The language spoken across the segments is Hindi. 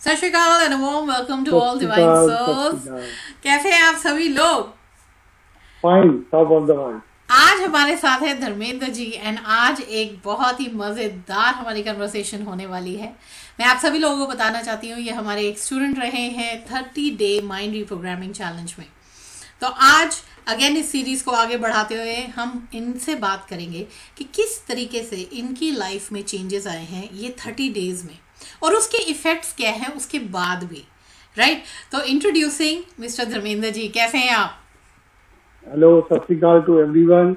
सत श्रीकाल एंड warm वेलकम टू सत ऑल डिवाइन श्रीकाल, सत सोल्स। श्रीकाल। कैसे हैं आप सभी लोग? Fine, top of the world. आज हमारे साथ है धर्मेंद्र जी एंड आज एक बहुत ही मज़ेदार हमारी कन्वर्सेशन होने वाली है। मैं आप सभी लोगों को बताना चाहती हूँ, ये हमारे एक स्टूडेंट रहे हैं 30 डे माइंड रिप्रोग्रामिंग चैलेंज में। तो आज अगेन इस सीरीज को आगे बढ़ाते हुए हम इनसे बात करेंगे कि किस तरीके से इनकी लाइफ में चेंजेस आए हैं ये 30 डेज में, और उसके इफेक्ट्स क्या हैं उसके बाद भी। राइट, तो इंट्रोड्यूसिंग मिस्टर धर्मेंद्र जी, कैसे हैं आप? हेलो, सत श्रीकाल to everyone.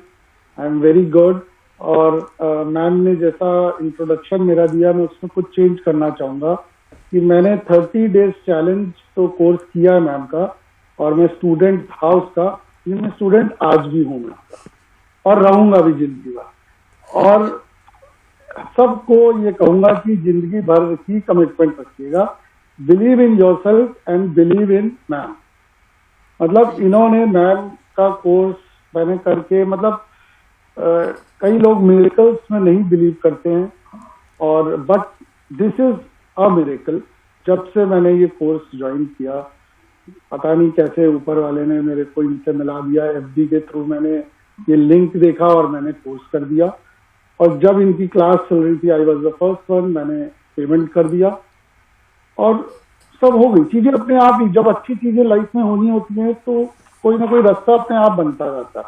I am very good. और मैम ने जैसा इंट्रोडक्शन मेरा दिया, मैं उसमें कुछ चेंज करना चाहूँगा कि मैंने 30 डेज चैलेंज तो कोर्स किया है मैम का, और मैं स्टूडेंट था उसका। मैं स्टूडेंट आज भी हूँ मैं उसका, और रहूँगा भी जिंदगी भर। और सबको ये कहूँगा कि जिंदगी भर की कमिटमेंट रखिएगा। Believe in yourself and believe in ma'am. मतलब इन्होंने मैम का कोर्स मैंने करके, मतलब कई लोग मिरेकल्स में नहीं बिलीव करते हैं, और but this is a miracle. जब से मैंने ये कोर्स ज्वाइन किया, पता नहीं कैसे ऊपर वाले ने मेरे को इनसे मिला दिया। एफडी के थ्रू मैंने ये लिंक देखा और मैंने कोर्स कर दिया। और जब इनकी क्लास चल रही थी, I was the first one, मैंने पेमेंट कर दिया और सब हो गई चीजें अपने आप ही। जब अच्छी चीजें लाइफ में होनी होती हैं तो कोई ना कोई रास्ता अपने आप बनता रहता है।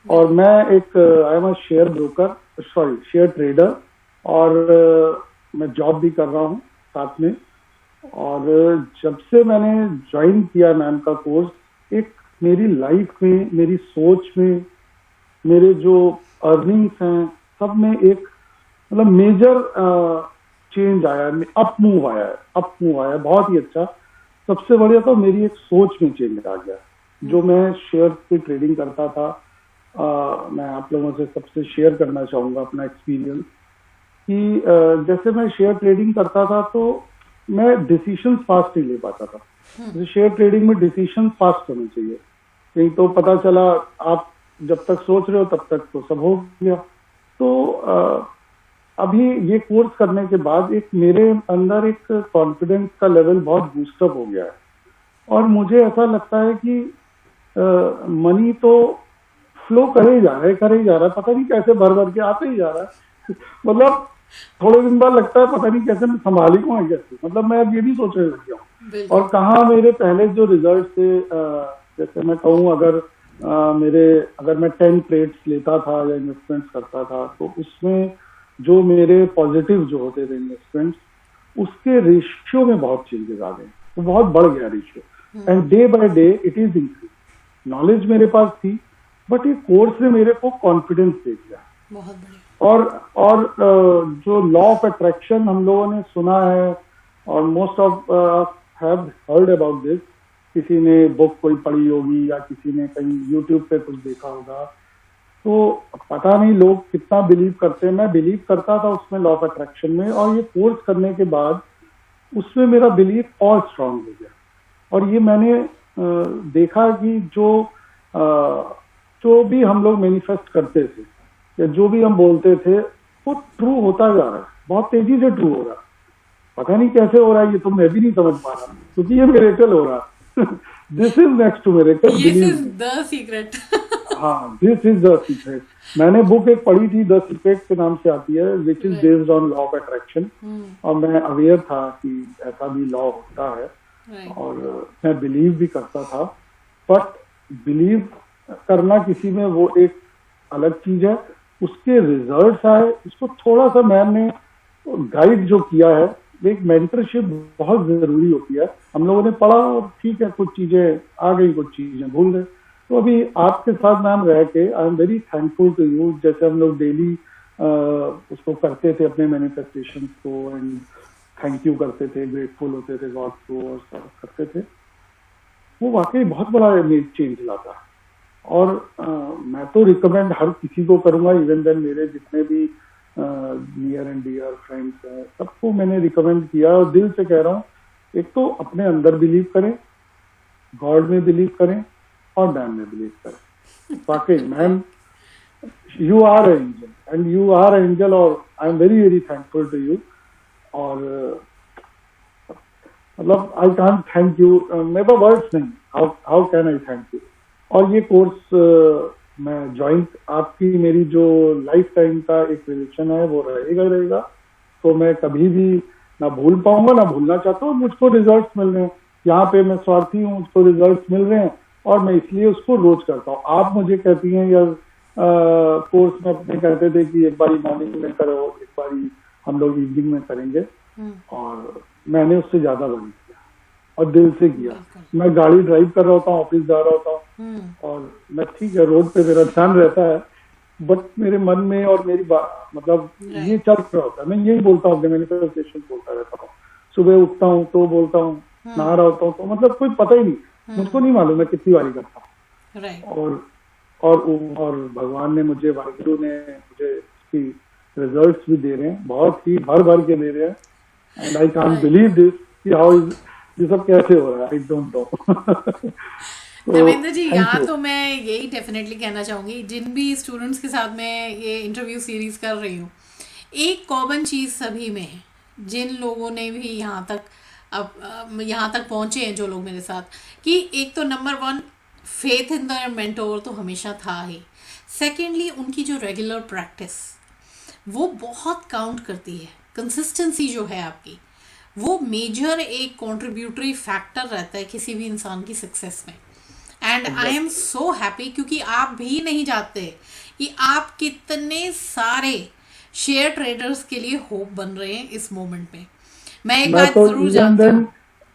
और मैं एक I am a share broker, sorry share trader, और मैं जॉब भी कर रहा हूँ साथ में। और जब से मैंने ज्वाइन किया मैम का कोर्स, एक मेरी लाइफ में, मेरी सोच में, मेरे जो अर्निंग्स हैं, सब में एक मतलब मेजर चेंज आया है, अप मूव आया है, अप मूव आया है, बहुत ही अच्छा। सबसे बढ़िया तो मेरी एक सोच में चेंज आ गया। जो मैं शेयर की ट्रेडिंग करता था, मैं आप लोगों से सबसे शेयर करना चाहूंगा अपना एक्सपीरियंस कि जैसे मैं शेयर ट्रेडिंग करता था तो मैं डिसीजन फास्ट नहीं ले पाता था। जैसे शेयर ट्रेडिंग में डिसीजन फास्ट होने चाहिए, नहीं तो पता चला आप जब तक सोच रहे हो तब तक तो सब हो गया। तो अभी ये कोर्स करने के बाद एक मेरे अंदर एक कॉन्फिडेंस का लेवल बहुत बूस्टअप हो गया है। और मुझे ऐसा लगता है कि मनी तो फ्लो करे ही जा रहा है, करे ही जा रहा है, पता नहीं कैसे भर भर के आते ही जा रहा है। मतलब थोड़े दिन बाद लगता है पता नहीं कैसे मैं संभाली हूँ कैसे। मतलब मैं अब ये भी सोचने लग गया हूँ। और कहाँ मेरे पहले जो रिजल्ट थे, जैसे मैं कहूँ अगर अगर मैं 10 ट्रेड्स लेता था या इन्वेस्टमेंट्स करता था, तो उसमें जो मेरे पॉजिटिव जो होते थे इन्वेस्टमेंट्स, उसके रेशियो में बहुत चेंजेस आ गए। तो बहुत बढ़ गया ratio, and day by day it is increase. Knowledge मेरे पास थी, बट ये कोर्स ने मेरे को कॉन्फिडेंस दे दिया। बहुत बढ़िया। और जो लॉ ऑफ अट्रैक्शन हम लोगों ने सुना है, और most of have heard about this. किसी ने बुक कोई पढ़ी होगी या किसी ने कहीं यूट्यूब पे कुछ देखा होगा, तो पता नहीं लोग कितना बिलीव करते हैं। मैं बिलीव करता था उसमें, लॉ ऑफ अट्रैक्शन में, और ये कोर्स करने के बाद उसमें मेरा बिलीव और स्ट्रांग हो गया। और ये मैंने देखा कि जो भी हम लोग मैनिफेस्ट करते थे या जो भी हम बोलते थे, वो ट्रू होता जा रहा है, बहुत तेजी से ट्रू हो रहा है। पता नहीं कैसे हो रहा है, ये तो मैं भी नहीं समझ पा रहा, क्योंकि ये मिरेकल हो रहा है। This is next to miracle, this is the secret. हाँ, दिस इज द सीक्रेट। मैंने बुक एक पढ़ी थी, द सीक्रेट के नाम से आती है, which is based on law of attraction. और मैं अवेयर था कि ऐसा भी लॉ होता है, और मैं बिलीव भी करता था। बट बिलीव करना किसी में वो एक अलग चीज है, उसके रिजल्ट्स आए, इसको थोड़ा सा मैम ने गाइड जो किया है। एक मेंटरशिप बहुत जरूरी होती है। हम लोगों ने पढ़ा और ठीक है, कुछ चीजें आ गई, कुछ चीजें भूल गए। तो अभी आपके साथ मैम रह के I am very thankful to you. जैसे हम लोग डेली उसको करते थे अपने मैनिफेस्टेशन को, एंड थैंक यू करते थे, ग्रेटफुल होते थे गॉड को, और सब करते थे, वो वाकई बहुत बड़ा चेंज लाता है। और मैं तो रिकमेंड हर किसी को करूंगा, इवन देन मेरे जितने भी नियर एंड डियर फ्रेंड्स हैं, सबको मैंने रिकमेंड किया। और दिल से कह रहा हूँ, एक तो अपने अंदर बिलीव करें, गॉड में बिलीव करें, और मैम में बिलीव करें। वाकई ma'am, you are angel, and you are angel, और I am very very thankful to you. और मतलब आई कांट थैंक यू, मेरे पास वर्ड्स नहीं, how can I thank you. और ये कोर्स मैं ज्वाइन, आपकी मेरी जो लाइफ टाइम का एक रिलेशन है वो रहेगा ही रहेगा, तो मैं कभी भी ना भूल पाऊंगा ना भूलना चाहता हूँ। मुझको रिजल्ट्स मिल रहे हैं, यहाँ पे मैं स्वार्थी हूँ, मुझको रिजल्ट्स मिल रहे हैं और मैं इसलिए उसको रोज करता हूँ। आप मुझे कहती हैं यार कोर्स में अपने कहते थे कि एक बारी मॉर्निंग में करो, एक बारी हम लोग इवनिंग में करेंगे, और मैंने उससे ज्यादा बनी किया और दिल से किया। मैं गाड़ी ड्राइव कर रहा होता हूँ, ऑफिस जा रहा होता हूँ और मैं ठीक है रोड पे मेरा ध्यान रहता है, बट मेरे मन में और मेरी बात मतलब ये चल रहा होता है। मैं यही बोलता हूँ, मैनिफेस्टेशन बोलता रहता हूँ, सुबह उठता हूँ तो बोलता हूँ, नहा रहा होता हूँ तो मतलब कोई पता ही नहीं, मुझको नहीं मालूम मैं कितनी बारी करता हूँ। और भगवान ने मुझे, वाहिगुरु ने मुझे इसकी रिजल्ट्स भी दे रहे हैं, बहुत ही भर भर के दे रहे हैं, and I can't believe this कि हाउ ये सब कैसे हो रहा है, I don't know. Dharmendra ji, यहाँ तो मैं यही डेफिनेटली कहना चाहूंगी, जिन भी स्टूडेंट्स के साथ मैं ये इंटरव्यू सीरीज कर रही हूँ, एक कॉमन चीज सभी में है, जिन लोगों ने भी यहाँ तक पहुंचे हैं जो लोग मेरे साथ, कि एक तो number 1 faith in the mentor तो हमेशा था ही। सेकेंडली उनकी जो रेगुलर प्रैक्टिस वो बहुत काउंट करती है। कंसिस्टेंसी जो है आपकी, वो मेजर एक कंट्रीब्यूटरी फैक्टर रहता है किसी भी इंसान की सक्सेस में। And I am so happy, क्योंकि आप भी नहीं जानते कि आप कितने सारे शेयर ट्रेडर्स के लिए होप बन रहे हैं इस मोमेंट में। मैं एक बात जरूर जानती हूँ,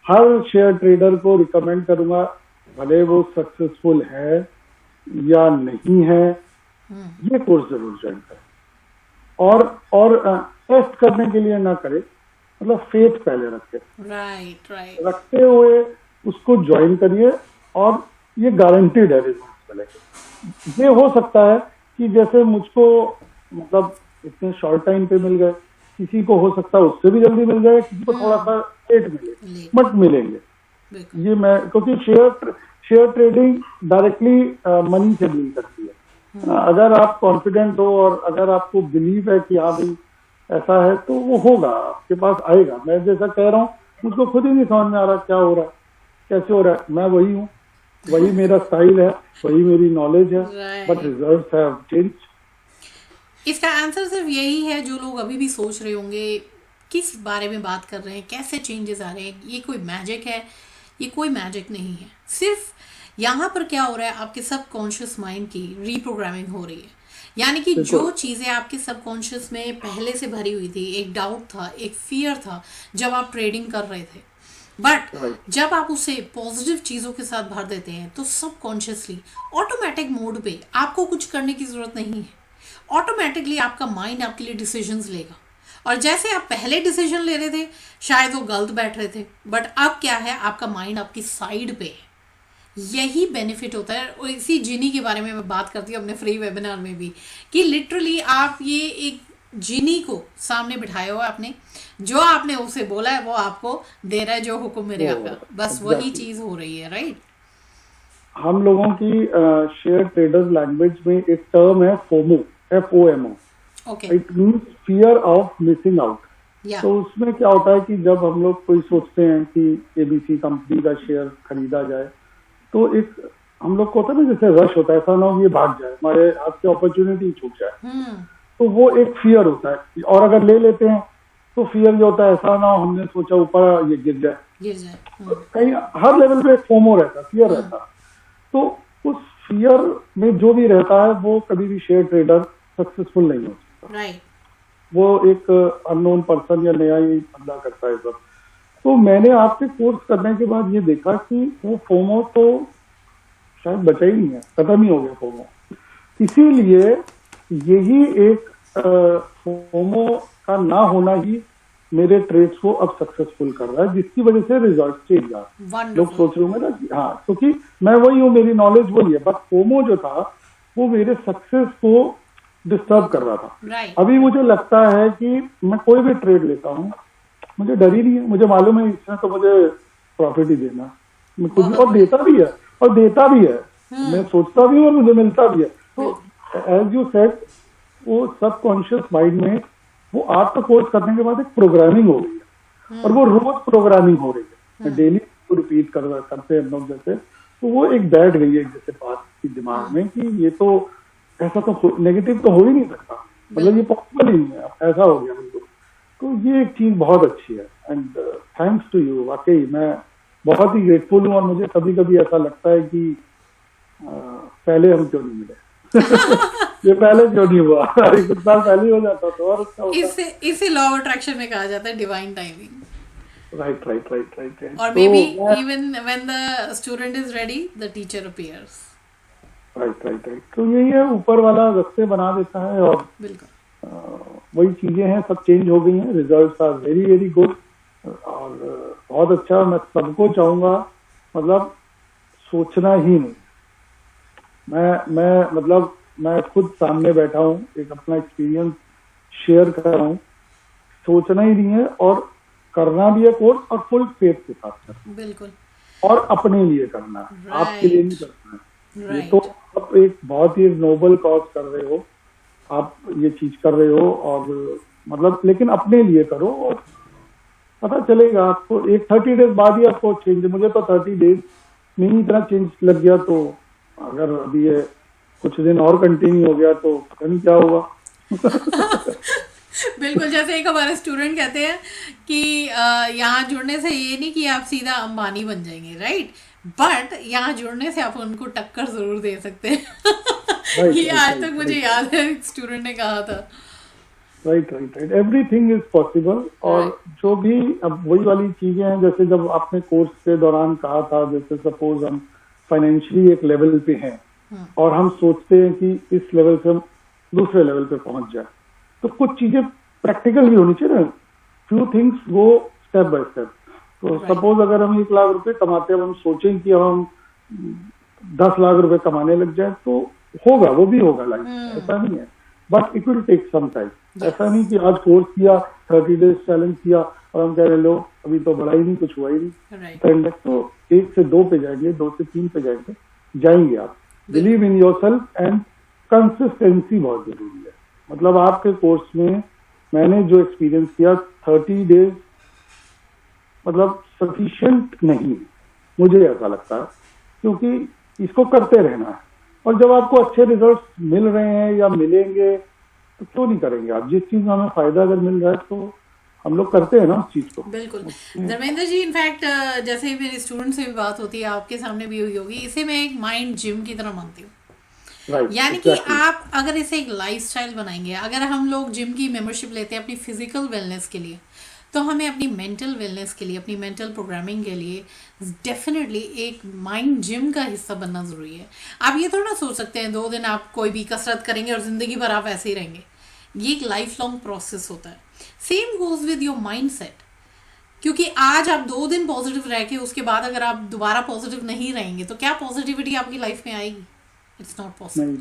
हर शेयर ट्रेडर को रिकमेंड करूंगा, भले वो सक्सेसफुल है या नहीं है, ये कोर्स जरूर ज्वाइन करें। और टेस्ट करने के लिए ना करे, मतलब फेथ पहले रखे, राइट रखते हुए उसको ज्वाइन करिए, और ये गारंटीड है रिजल्ट मिलेंगे। ये हो सकता है कि जैसे मुझको मतलब इतने शॉर्ट टाइम पे मिल गए, किसी को हो सकता है उससे भी जल्दी मिल जाए, किसी को थोड़ा सा लेट मिले, बट मिलेंगे। ये मैं, क्योंकि शेयर ट्रेडिंग डायरेक्टली मनी से डील करती है। अगर आप कॉन्फिडेंट हो और अगर आपको बिलीव है कि हाँ भाई ऐसा है, तो वो होगा, आपके पास आएगा। मैं जैसा कह रहा हूँ, मुझको खुद ही नहीं समझ में आ रहा क्या हो रहा है, कैसे हो रहा है। मैं वही हूँ, वही मेरा स्टाइल है, वही मेरी नॉलेज है, बट रिजल्ट्स हैव चेंज्ड। इसका आंसर सिर्फ यही है, जो लोग अभी भी सोच रहे होंगे किस बारे में बात कर रहे हैं, कैसे चेंजेस आ रहे हैं, ये कोई मैजिक है, ये कोई मैजिक नहीं है। सिर्फ यहाँ पर क्या हो रहा है, आपके सबकॉन्शियस माइंड की रीप्रोग्रामिंग हो रही है। यानी कि जो चीज़ें आपके सबकॉन्शियस में पहले से भरी हुई थी, एक डाउट था, एक फियर था जब आप ट्रेडिंग कर रहे थे, बट जब आप उसे पॉजिटिव चीज़ों के साथ भर देते हैं, तो सबकॉन्शियसली ऑटोमेटिक मोड पे आपको कुछ करने की ज़रूरत नहीं है, ऑटोमेटिकली आपका माइंड आपके लिए डिसीजंस लेगा। और जैसे आप पहले डिसीजन ले रहे थे, शायद वो गलत बैठ रहे थे, बट अब क्या है, आपका माइंड आपकी साइड पे है। यही बेनिफिट होता है। और इसी जिनी के बारे में मैं बात करती हूँ अपने फ्री वेबिनार में भी, कि लिटरली आप ये एक जिनी को सामने बिठाया हुआ आपने, जो आपने उसे बोला है वो आपको दे रहा है, जो हुक्म मेरे आपका, बस वही चीज हो रही है। राइट, हम लोगों की शेयर ट्रेडर्स लैंग्वेज में एक टर्म है FOMO, FOMO। It means fear of missing out. तो उसमें क्या होता है कि जब हम लोग कोई सोचते हैं कि ABC कंपनी का शेयर खरीदा जाए, तो एक हम लोग को होता है ना, जैसे रश होता है, ऐसा ना हो ये भाग जाए, हमारे हाथ से अपॉर्चुनिटी छूट जाए, तो वो एक फियर होता है। और अगर ले लेते हैं तो फियर ये होता है, ऐसा ना हो हमने सोचा ऊपर ये गिर जाए। कहीं हर लेवल पे फोमो रहता, फियर रहता। तो उस फियर में जो भी रहता है, वो कभी भी शेयर ट्रेडर सक्सेसफुल नहीं हो सकता। वो एक अननोन पर्सन या नया ही बंदा करता है सब। तो मैंने आपसे कोर्स करने के बाद ये देखा कि वो फोमो तो शायद बचा ही नहीं है, खत्म ही हो गया फोमो। इसीलिए यही एक फोमो का ना होना ही मेरे ट्रेड्स को अब सक्सेसफुल कर रहा है, जिसकी वजह से रिजल्ट चेंज आ। लोग सोच रहे होंगे ना कि हाँ, क्योंकि मैं वही हूँ, मेरी नॉलेज वही है, बट फोमो जो था वो मेरे सक्सेस को डिस्टर्ब कर रहा था। अभी मुझे लगता है कि मैं कोई भी ट्रेड लेता हूँ, मुझे डर ही नहीं है, मुझे मालूम है इसमें तो मुझे प्रॉफिट ही देना, मैं कुछ और देता भी है, मैं सोचता भी हूँ और मुझे मिलता भी है। तो एज यू सेड, वो सबकॉन्शियस माइंड में वो आपका कोर्स करने के बाद एक प्रोग्रामिंग हो गई है, और वो रोज प्रोग्रामिंग हो रही है। डेली रिपीट करते हैं हम लोग जैसे, तो वो एक बैठ गई है जैसे बात की दिमाग में कि ये तो ऐसा तो नेगेटिव तो हो ही नहीं सकता, मतलब ये पॉसिबल ही नहीं है, ऐसा हो गया बिल्कुल। तो ये एक चीज बहुत अच्छी है एंड थैंक्स टू यू, वाकई मैं बहुत ही ग्रेटफुल हूँ। और मुझे कभी कभी ऐसा लगता है कि पहले हम क्यों नहीं मिले ये पहले क्यों नहीं हुआ कुछ साल पहले हो जाता तो और अच्छा होता। इसे लॉ ऑफ अट्रैक्शन में कहा जाता है डिवाइन टाइमिंग। राइट। और may be even when the student is ready the teacher appears. Right. तो यही है, ऊपर वाला रास्ते बना देता है और बिल्कुल वही चीजें हैं, सब चेंज हो गई हैं, results are very very good और बहुत अच्छा। मैं सबको चाहूंगा मतलब सोचना ही नहीं, मैं मतलब मैं खुद सामने बैठा हूँ, एक अपना एक्सपीरियंस शेयर कर रहा हूँ, सोचना ही नहीं है और करना भी है कोर्स और फुल फेथ के साथ करना, बिल्कुल, और अपने लिए करना है, आपके लिए नहीं करना है। ये तो आप एक बहुत ही नोबल कॉज कर रहे हो, आप ये चीज कर रहे हो और मतलब लेकिन अपने लिए करो और पता चलेगा आपको। एक 30 डेज बाद ही आपको चेंज, मुझे तो 30 डेज में ही इतना चेंज लग गया, तो अगर अभी ये कुछ दिन और कंटिन्यू हो गया तो पता नहीं क्या होगा बिल्कुल, जैसे एक हमारे स्टूडेंट कहते हैं कि यहाँ जुड़ने से ये नहीं कि आप सीधा अंबानी बन जाएंगे, राइट, बट यहाँ जुड़ने से आप उनको टक्कर जरूर दे सकते हैं। ये आज तक मुझे याद है स्टूडेंट ने कहा था। Right, everything is possible. और जो भी अब वही वाली चीजें हैं, जैसे जब आपने कोर्स के दौरान कहा था, जैसे सपोज हम फाइनेंशियली एक लेवल पे हैं और हम सोचते हैं कि इस लेवल से हम दूसरे लेवल पे पहुंच जाए, तो कुछ चीजें प्रैक्टिकल भी होनी चाहिए ना, few things go step by step. तो सपोज अगर हम 1 लाख रुपए कमाते हैं, हम सोचें कि हम 10 लाख रुपए कमाने लग जाए, तो होगा, वो भी होगा लाइफ, ऐसा नहीं है, but it will take some time. ऐसा नहीं कि आज कोर्स किया, 30 डेज चैलेंज किया और हम कह रहे लो अभी तो बढ़ा ही नहीं, कुछ हुआ ही नहीं। तो 1 से 2 पे जाएंगे, 2 से 3 पे जाएंगे आप। Believe in your self and consistency बहुत जरूरी है। मतलब आपके कोर्स में मैंने जो एक्सपीरियंस किया, 30 डेज मतलब सफिशिएंट नहीं, मुझे ऐसा लगता है, क्योंकि इसको करते रहना है। और जब आपको अच्छे रिजल्ट्स मिल रहे हैं या मिलेंगे तो क्यों नहीं करेंगे आप? जिस चीज में हमें फायदा अगर मिल रहा है तो हम लोग करते हैं ना उस चीज को। बिल्कुल धर्मेंद्र जी, इनफैक्ट जैसे ही मेरे स्टूडेंट से भी बात होती है, आपके सामने भी हुई होगी, इसे मैं एक माइंड जिम की तरह मानती हूँ। यानी कि आप अगर इसे एक लाइफस्टाइल बनाएंगे, अगर हम लोग जिम की मेंबरशिप लेते हैं अपनी फिजिकल वेलनेस के लिए, तो हमें अपनी मेंटल वेलनेस के लिए, अपनी मेंटल प्रोग्रामिंग के लिए डेफिनेटली एक माइंड जिम का हिस्सा बनना ज़रूरी है। आप ये थोड़ा ना सोच सकते हैं 2 दिन आप कोई भी कसरत करेंगे और ज़िंदगी भर आप ऐसे ही रहेंगे। ये एक लाइफ लॉन्ग प्रोसेस होता है। Same goes with your mind set, क्योंकि आज आप 2 दिन पॉजिटिव रह के उसके बाद अगर आप दोबारा पॉजिटिव नहीं रहेंगे तो क्या पॉजिटिविटी आपकी लाइफ में आएगी? It's not possible,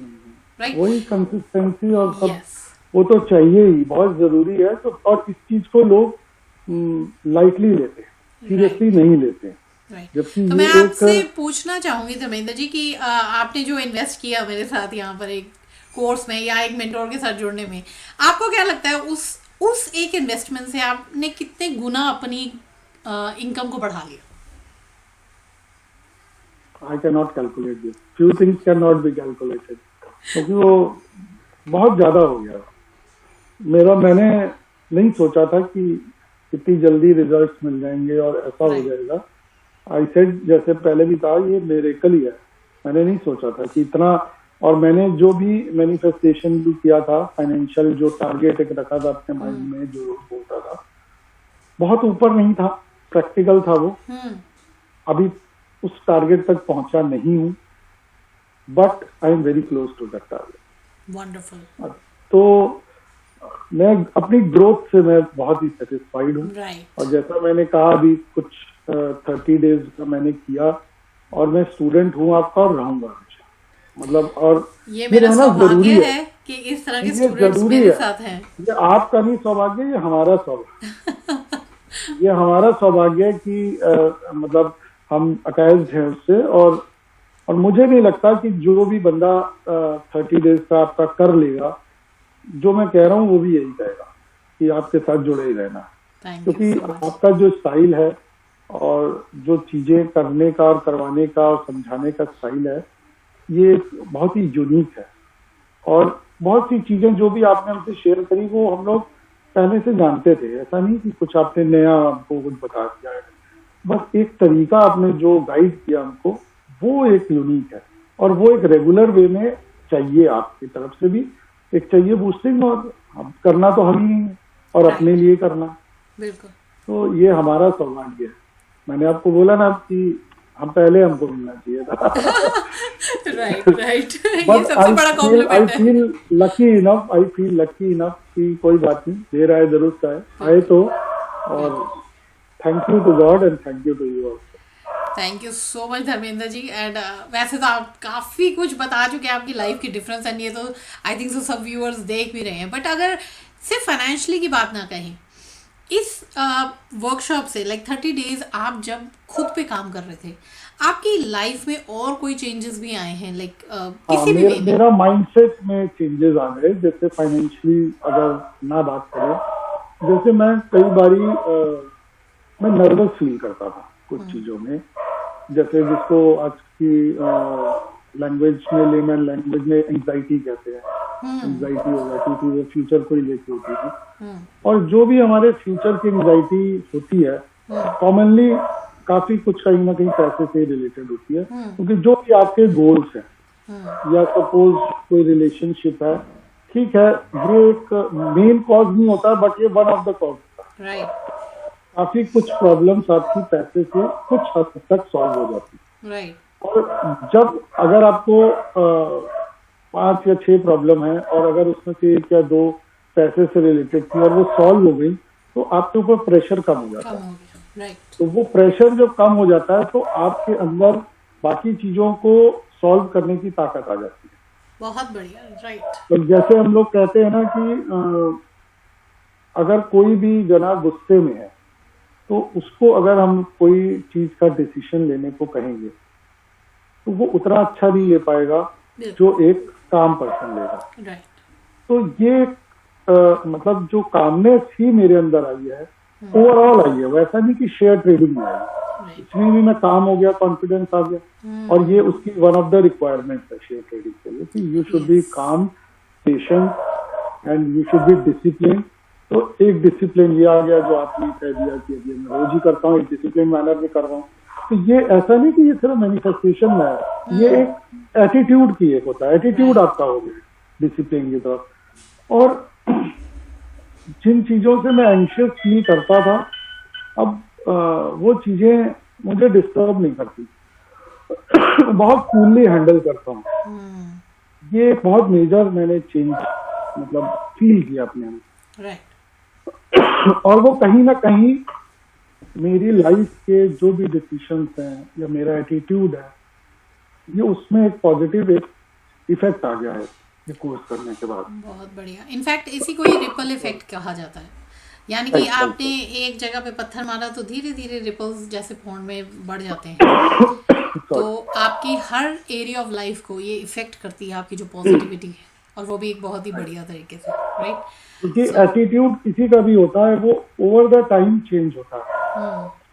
right? वही कंसिस्टेंसी और सब वो तो चाहिए ही, बहुत जरूरी है। तो और इस चीज को लोग लाइटली लेते हैं, सीरियसली नहीं लेते हैं। जबकि तो मैं आपसे पूछना चाहूंगी धर्मेंद्र जी कि आपने जो इन्वेस्ट किया मेरे साथ यहाँ पर एक कोर्स में या एक मेंटोर के साथ जुड़ने में, आपको क्या लगता है उस एक इन्वेस्टमेंट से आपने कितने गुना अपनी इनकम को बढ़ा लिया? I cannot calculate this. Few things cannot be calculated. क्योंकि वो बहुत ज्यादा हो गया मेरा। मैंने नहीं सोचा था कि इतनी जल्दी रिजल्ट्स मिल जाएंगे और ऐसा हो जाएगा। आई सेड, जैसे पहले भी कहा, ये मिरेकल ही है। मैंने नहीं सोचा था कि इतना, और मैंने जो भी मैनिफेस्टेशन भी किया था, फाइनेंशियल जो टारगेट एक रखा था अपने माइंड में, जो बोलता था, बहुत ऊपर नहीं था, प्रैक्टिकल था वो। अभी उस टारगेट तक पहुंचा नहीं हूं, but I am very close to that target. Wonderful. तो मैं अपनी ग्रोथ से मैं बहुत ही सेटिस्फाइड हूँ। और जैसा मैंने कहा, अभी कुछ 30 डेज का मैंने किया और मैं स्टूडेंट हूँ आपका और रहूंगा हमेशा। मतलब और ये मेरा सौभाग्य है कि इस तरह के स्टूडेंट्स मेरे साथ हैं। ये आपका नहीं सौभाग्य, ये हमारा सौभाग्य ये हमारा सौभाग्य है कि मतलब हम अटैच्ड हैं उससे। और मुझे नहीं लगता कि जो भी बंदा 30 डेज का आपका कर लेगा, जो मैं कह रहा हूँ वो भी यही कहेगा कि आपके साथ जुड़े ही रहना, क्योंकि आपका जो स्टाइल है और जो चीजें करने का और करवाने का और समझाने का स्टाइल है, ये बहुत ही यूनिक है। और बहुत सी चीजें जो भी आपने हमसे शेयर करी वो हम लोग पहले से जानते थे, ऐसा नहीं कि कुछ आपने नया हमको कुछ बता दिया है। बस एक तरीका आपने जो गाइड किया हमको, वो एक यूनिक है, और वो एक रेगुलर वे में चाहिए, आपकी तरफ से भी एक चाहिए बूस्टिंग, और करना तो हम ही है और अपने लिए करना। बिल्कुल। तो ये हमारा सौभाग्य है। मैंने आपको बोला ना कि हमको मिलना चाहिए था। राइट राइट, ये सबसे बड़ा आई कॉम्प्लीमेंट है। फील लकी इनफ कि कोई बात नहीं, देर आए दुरुस्त आए तो। और thank you to God and thank you to you also. Thank you so much Dharmendra ji. And वैसे तो आप काफ़ी कुछ बता चुके हैं आपकी लाइफ की डिफरेंस, एंड ये तो आई थिंक सो सब व्यूअर्स देख भी रहे हैं। बट अगर सिर्फ फाइनेंशियली की बात ना कहें, इस वर्कशॉप से लाइक 30 डेज आप जब खुद पे काम कर रहे थे, आपकी लाइफ में और कोई चेंजेस भी आए हैं? लाइक किसी भी मेरा माइंडसेट में चेंजेस आ गए। जैसे फाइनेंशियली अगर ना बात करें, जैसे मैं कई बारी मैं नर्वस फील करता था कुछ चीजों में, जैसे जिसको आज की लैंग्वेज में, लेमन लैंग्वेज में एंजाइटी कहते हैं। एंजाइटी हो जाती थी, वो फ्यूचर को रिलेट होती थी। और जो भी हमारे फ्यूचर की एंजाइटी होती है, कॉमनली काफी कुछ कहीं ना कहीं पैसे से रिलेटेड होती है। क्योंकि जो भी आपके गोल्स हैं, या सपोज कोई रिलेशनशिप है, ठीक है, ये एक मेन कॉज नहीं होता, बट ये वन ऑफ द कॉज होता है। काफी कुछ प्रॉब्लम्स आपकी पैसे से कुछ हद तक सॉल्व हो जाती है। और जब अगर आपको 5 या 6 प्रॉब्लम है, और अगर उसमें से 1 या 2 पैसे से रिलेटेड थी और वो सॉल्व हो गई, तो आपके ऊपर प्रेशर कम हो जाता है। तो वो प्रेशर जब कम हो जाता है, तो आपके अंदर बाकी चीजों को सॉल्व करने की ताकत आ जाती है। बहुत बढ़िया। राइट। तो जैसे हम लोग कहते हैं ना कि अगर कोई भी जना गुस्से में है, तो उसको अगर हम कोई चीज का डिसीजन लेने को कहेंगे, तो वो उतना अच्छा नहीं ले पाएगा जो एक काम पर्सन लेगा। तो ये मतलब जो कामनेस ही मेरे अंदर आई है, ओवरऑल आई है, वैसा नहीं कि शेयर ट्रेडिंग में आई। इसमें भी मैं काम हो गया, कॉन्फिडेंस आ गया। और ये उसकी वन ऑफ द रिक्वायरमेंट्स है शेयर ट्रेडिंग के लिए, कि यू शुड बी काम, patient and you should be discipline. तो एक डिसिप्लिन ये आ गया जो आपने कह दिया कि अभी मैं रोज ही करता हूँ, एक डिसिप्लिन मैनर में कर रहा हूँ। तो ये ऐसा नहीं कि ये सिर्फ मैनिफेस्टेशन में है, ये एक एटीट्यूड की एक होता है, एटीट्यूड आपका हो गया डिसिप्लिन की तरफ। और जिन चीजों से मैं एंशियस फील करता था, अब वो चीजें मुझे डिस्टर्ब नहीं करती, बहुत कूलली हैंडल करता हूँ। ये बहुत मेजर मैंने चेंज मतलब फील किया अपने में। और वो कहीं ना कहीं मेरी लाइफ के जो भी डिसीजंस हैं या मेरा एटीट्यूड है, ये उसमें एक पॉजिटिव एक इफेक्ट आ गया है ये कोर्स करने के बाद। बहुत बढ़िया। इनफैक्ट इसी को ही रिपल इफेक्ट कहा जाता है, यानी कि आपने एक जगह पे पत्थर मारा तो धीरे धीरे रिपल्स जैसे पौंड में बढ़ जाते हैं। तो आपकी हर एरिया ऑफ लाइफ को ये इफेक्ट करती है, आपकी जो पॉजिटिविटी है, और वो भी एक बहुत ही बढ़िया तरीके से। राइट। क्योंकि एटीट्यूड किसी का भी होता है, वो ओवर द टाइम चेंज होता है,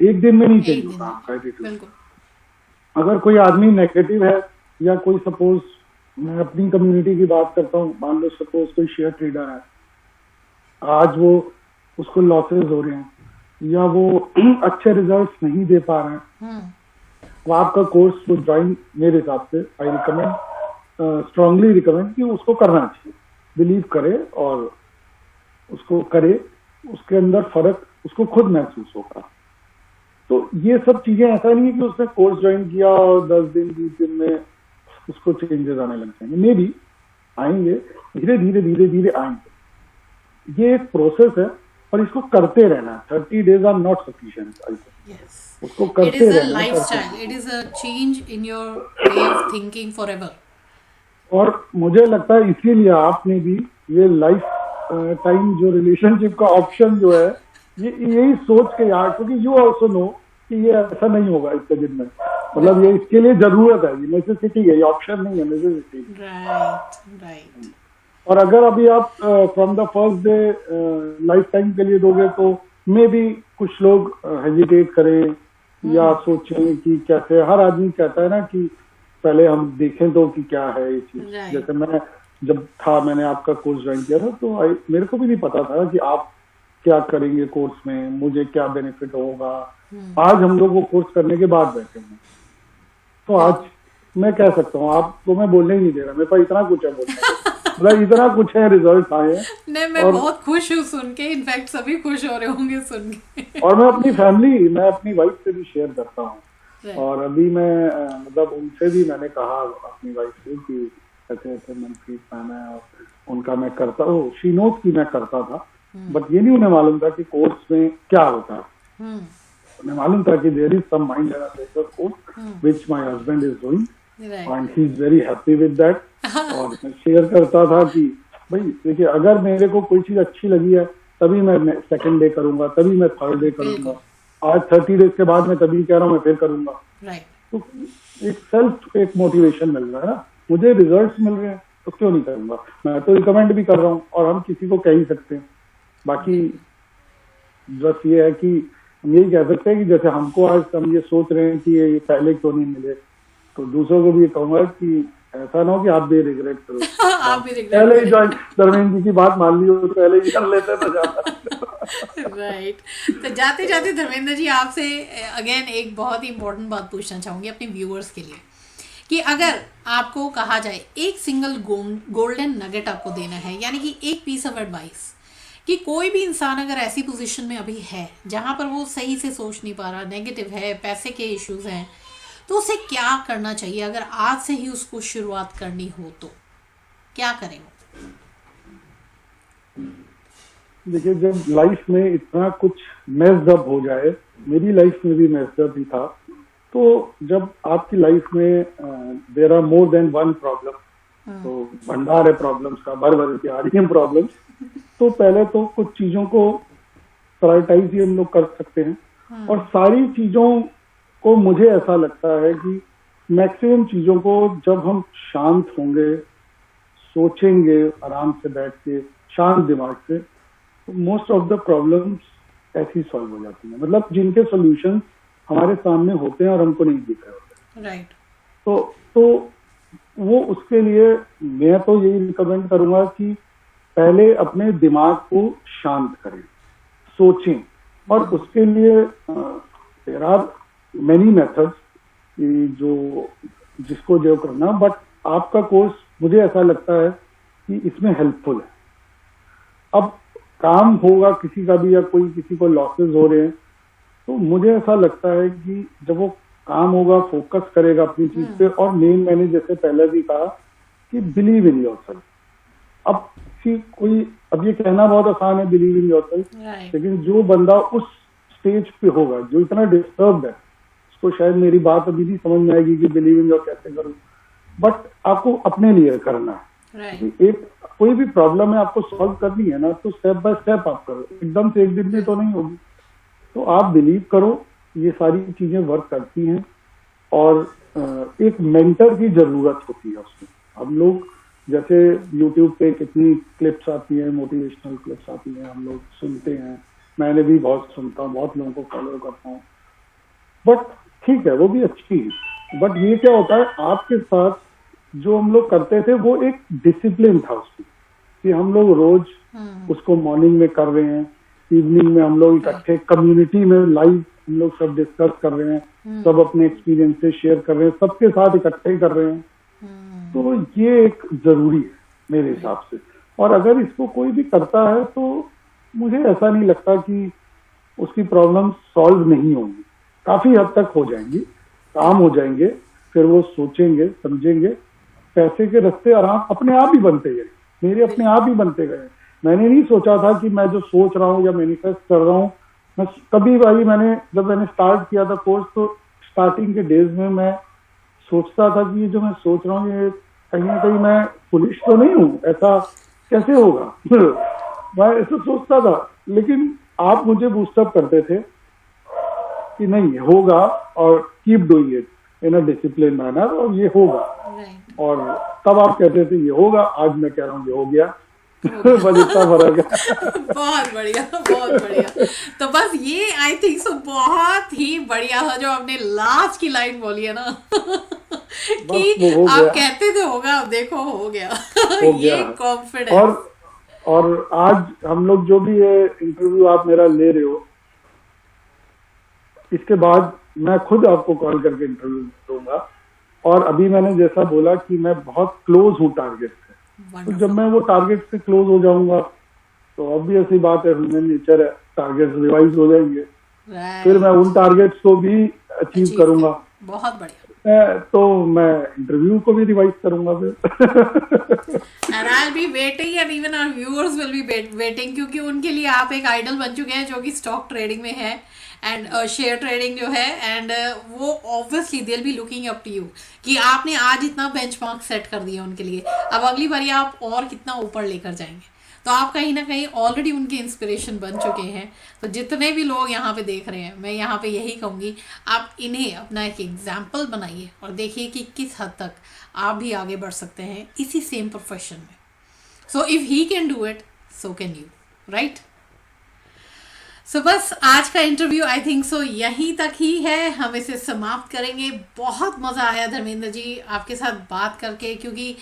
एक दिन में नहीं चेंज होता आपका एटीट्यूड। अगर कोई आदमी नेगेटिव है, या कोई सपोज मैं अपनी कम्युनिटी की बात करता हूँ, मान लो सपोज कोई शेयर ट्रेडर है, आज वो उसको लॉसेस हो रहे हैं, या वो अच्छे रिजल्ट्स नहीं दे पा रहे हैं, वो आपका कोर्स को ज्वाइन मेरे हिसाब से आई रिकमेंड, स्ट्रांगली रिकमेंड कि उसको करना चाहिए, बिलीव करे और उसको करे, उसके अंदर फर्क उसको खुद महसूस होगा। तो ये सब चीजें ऐसा नहीं है कि उसने कोर्स ज्वाइन किया और 10 दिन 20 दिन में उसको चेंजेस आने लग जाएंगे। मे बी आएंगे, धीरे धीरे धीरे धीरे आएंगे। ये एक प्रोसेस है और इसको करते रहना। 30 days आर नॉट सफिशिएंट। उसको करते रहना। Lifestyle, it is a change in your way of thinking forever. और मुझे लगता है इसीलिए आपने भी ये लाइफ टाइम जो रिलेशनशिप का ऑप्शन जो है, ये यही सोच के यार, क्योंकि यू ऑल्सो नो कि ये ऐसा नहीं होगा इतने दिन में, मतलब ये इसके लिए जरूरत है, ये नेसेसिटी है, ये ऑप्शन नहीं है, नेसेसिटी। राइट। और अगर अभी आप from the first day life time के लिए दोगे, तो मे बी कुछ लोग हेजिटेट करें, या सोचें कि कैसे, हर आदमी कहता है ना कि पहले हम देखें तो कि क्या है ये चीज। जैसे मैं जब था, मैंने आपका कोर्स ज्वाइन किया था, तो मेरे को भी नहीं पता था कि आप क्या करेंगे कोर्स में, मुझे क्या बेनिफिट होगा। आज हम लोग वो कोर्स करने के बाद बैठे हैं, तो आज मैं कह सकता हूँ, आपको मैं बोलने ही नहीं दे रहा, मेरे पास इतना कुछ है बोलने, मतलब इतना कुछ है, रिजल्ट आए हैं। नहीं, मैं बहुत खुश हूँ सुन के, इनफैक्ट सभी खुश हो रहे होंगे सुन के। और मैं अपनी वाइफ से भी शेयर करता हूँ, और अभी मैं मतलब उनसे भी मैंने कहा अपनी वाइफ से कि ऐसे ऐसे मनप्रीत मैम है, और उनका मैं करता हूँ, शी नोज की मैं करता था, बट ये नहीं उन्हें मालूम था कि कोर्स में क्या होता है। उन्हें मालूम था कि there is some mind analysis course which my husband is doing and he is very happy with that. और मैं शेयर करता था कि भाई देखिए, अगर मेरे को कोई चीज अच्छी लगी है तभी मैं सेकंड डे करूंगा, तभी मैं थर्ड डे करूंगा, आज 30 डेज के बाद मैं तभी कह रहा हूँ मैं फिर करूंगा। तो एक मोटिवेशन मिल रहा है ना, मुझे रिजल्ट्स मिल रहे हैं, तो क्यों नहीं करूंगा। मैं तो रिकमेंड भी कर रहा हूँ, और हम किसी को कह ही सकते हैं। बाकी बस ये है कि हम यही कह सकते हैं कि जैसे हमको आज हम ये सोच रहे हैं कि ये पहले क्यों नहीं मिले, तो दूसरों को भी ये कहूंगा कि ऐसा ना हो कि आप भी रिग्रेट करो। आप भी रिग्रेट पहले ही ज्वाइन, धर्मेंद्र जी की बात मान ली हो तो पहले ही कर लेते तो ज्यादा। राइट। तो जाते जाते धर्मेंद्र जी आपसे अगेन एक बहुत ही इंपॉर्टेंट बात पूछना चाहूंगी अपने व्यूअर्स के लिए, कि अगर आपको कहा जाए एक सिंगल गोल्डन नगेट आपको देना है, यानी कि एक पीस ऑफ एडवाइस, कि कोई भी इंसान अगर ऐसी पोजीशन में अभी है जहां पर वो सही से सोच नहीं पा रहा, नेगेटिव है, पैसे के इश्यूज हैं, तो उसे क्या करना चाहिए? अगर आज से ही उसको शुरुआत करनी हो तो क्या करें? देखिए, जब लाइफ में इतना कुछ मेस्ड अप हो जाए, मेरी लाइफ में भी मेस्ड अप ही था, तो जब आपकी लाइफ में there are more than one problem, तो भंडार है प्रॉब्लम्स का, भर भर के आ रही है प्रॉब्लम्स, तो पहले तो कुछ चीजों को प्रायोरिटाइज ही हम लोग कर सकते हैं। और सारी चीजों को, मुझे ऐसा लगता है कि मैक्सिमम चीजों को जब हम शांत होंगे, सोचेंगे आराम से बैठ के, शांत दिमाग से, तो मोस्ट ऑफ द प्रॉब्लम्स ऐसी सॉल्व हो जाती हैं। मतलब जिनके सॉल्यूशंस हमारे सामने होते हैं और हमको नहीं दिख रहे होते। राइट। तो वो उसके लिए मैं तो यही रिकमेंड करूंगा कि पहले अपने दिमाग को शांत करें, सोचें, और उसके लिए देयर आर मेनी मेथड्स जो जिसको जो करना, बट आपका कोर्स मुझे ऐसा लगता है कि इसमें हेल्पफुल है। अब काम होगा किसी का भी, या कोई किसी को लॉसेस हो रहे हैं, तो मुझे ऐसा लगता है कि जब वो काम होगा, फोकस करेगा अपनी चीज पे, और मेन मैंने जैसे पहले भी कहा कि बिलीव इन योरसेल्फ। अब अब ये कहना बहुत आसान है बिलीव इन योरसेल्फ, लेकिन जो बंदा उस स्टेज पे होगा, जो इतना डिस्टर्ब है, उसको शायद मेरी बात अभी भी समझ में आएगी कि बिलीव इन योर कैसे करूं, बट आपको अपने लिए करना है। एक कोई भी प्रॉब्लम है आपको सॉल्व करनी है ना, तो स्टेप बाय स्टेप आप करो, एकदम से एक दिन में तो नहीं होगी। तो आप बिलीव करो, ये सारी चीजें वर्क करती हैं, और एक मेंटर की जरूरत होती है उसमें। हम लोग जैसे YouTube पे कितनी क्लिप्स आती हैं, मोटिवेशनल क्लिप्स आती हैं, हम लोग सुनते हैं, मैंने भी बहुत सुनता हूँ, बहुत लोगों को फॉलो करता हूँ, बट ठीक है वो भी अच्छी है। बट ये क्या होता है, आपके साथ जो हम लोग करते थे वो एक डिसिप्लिन था उसमें, कि हम लोग रोज उसको मॉर्निंग में कर रहे हैं, इवनिंग में हम लोग इकट्ठे कम्युनिटी में लाइव हम लोग सब डिस्कस कर रहे हैं, सब अपने एक्सपीरियंसेस शेयर कर रहे हैं, सबके साथ इकट्ठे कर रहे हैं। तो ये एक जरूरी है मेरे हिसाब से। और अगर इसको कोई भी करता है तो मुझे ऐसा नहीं लगता कि उसकी प्रॉब्लम सॉल्व नहीं होंगी, काफी हद तक हो जाएंगी, काम हो जाएंगे, फिर वो सोचेंगे, समझेंगे, पैसे के रास्ते आराम अपने आप ही बनते गए, मेरे अपने आप ही बनते गए। मैंने नहीं सोचा था कि मैं जो सोच रहा हूँ या मैनिफेस्ट कर रहा हूँ, मैं कभी भाई जब मैंने स्टार्ट किया था कोर्स, तो स्टार्टिंग के डेज में मैं सोचता था कि ये जो मैं सोच रहा हूँ ये कहीं ना कहीं मैं पुलिस तो नहीं हूँ, ऐसा कैसे होगा मैं ऐसा सोचता था। लेकिन आप मुझे बूस्टअप करते थे कि नहीं होगा, और keep doing it in a discipline manner, और ये होगा। और तब आप कहते थे ये होगा, आज मैं कह रहा हूँ ये हो गया। बस इतना फर्क है। बहुत बढ़िया, बहुत बढ़िया। तो बस ये आई थिंक सो बहुत ही बढ़िया था जो आपने लास्ट की लाइन बोली है ना बस कि वो हो आप गया, कहते थे होगा, अब देखो हो गया हो गया। ये कॉन्फिडेंस। और आज हम लोग जो भी ये इंटरव्यू आप मेरा ले रहे हो, इसके बाद मैं खुद आपको कॉल करके इंटरव्यू दूंगा। और अभी मैंने जैसा बोला कि मैं बहुत क्लोज हूँ टारगेट से, तो जब मैं वो टारगेट से क्लोज हो जाऊंगा तो ऑब्वियसली बात है, ह्यूमन नेचर है, टारगेट्स रिवाइज हो जाएंगे, फिर मैं उन टारगेट्स को भी अचीव करूंगा। बहुत बढ़िया। तो मैं इंटरव्यू को भी रिवाइज करूंगा फिर। And I'll be waiting and even our viewers will be waiting, क्योंकि उनके लिए आप एक आइडल बन चुके हैं जो कि स्टॉक ट्रेडिंग में है एंड शेयर ट्रेडिंग जो है, एंड वो obviously they will be looking up to you कि आपने आज इतना बेंचमार्क सेट कर दिया उनके लिए, अब अगली बारी आप और कितना ऊपर लेकर जाएंगे। तो आप कहीं ना कहीं ऑलरेडी उनके इंस्पिरेशन बन चुके हैं। तो जितने भी लोग यहाँ पे देख रहे हैं, मैं यहाँ पे यही कहूँगी, आप इन्हें अपना एक एग्जाम्पल बनाइए और देखिए कि किस हद तक आप भी आगे बढ़ सकते हैं इसी सेम प्रोफेशन में। So if he can do it, so can you, right. So बस आज का इंटरव्यू आई थिंक सो यहीं तक ही है, हम इसे समाप्त करेंगे। बहुत मज़ा आया धर्मेंद्र जी आपके साथ बात करके, क्योंकि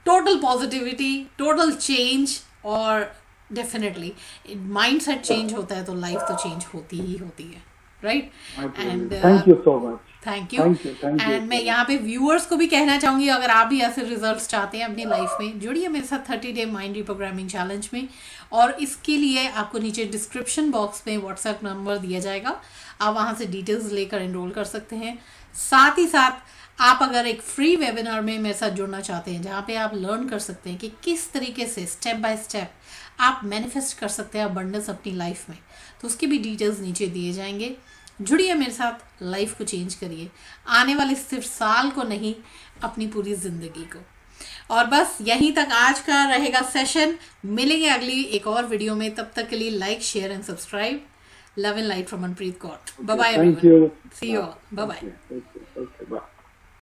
टोटल पॉजिटिविटी, टोटल चेंज, और डेफिनेटली माइंड सेट चेंज होता है तो लाइफ तो चेंज होती ही होती है, right. And thank you so much. Thank you. And मैं यहाँ पे व्यूअर्स को भी कहना चाहूँगी, अगर आप भी ऐसे रिजल्ट्स चाहते हैं अपनी लाइफ में, जुड़िए मेरे साथ 30 डे माइंड रिप्रोग्रामिंग चैलेंज में। और इसके लिए आपको नीचे डिस्क्रिप्शन बॉक्स में व्हाट्सएप नंबर दिया जाएगा, आप वहाँ से डिटेल्स लेकर एनरोल कर सकते हैं। साथ ही साथ आप अगर एक फ्री वेबिनार में मेरे साथ जुड़ना चाहते हैं, जहाँ पे आप लर्न कर सकते हैं कि किस तरीके से स्टेप बाय स्टेप आप मैनिफेस्ट कर सकते हैं अबंडेंस अपनी लाइफ में, तो उसकी भी डिटेल्स नीचे दिए जाएंगे। जुड़िए मेरे साथ, लाइफ को चेंज करिए, आने वाले सिर्फ साल को नहीं, अपनी पूरी ज़िंदगी को। और बस यहीं तक आज का रहेगा सेशन। मिलेंगे अगली एक और वीडियो में, तब तक के लिए like, share and subscribe. Love and light from Manpreet Kaur. Bye bye. Thank you. See you. Bye bye. Okay, bye.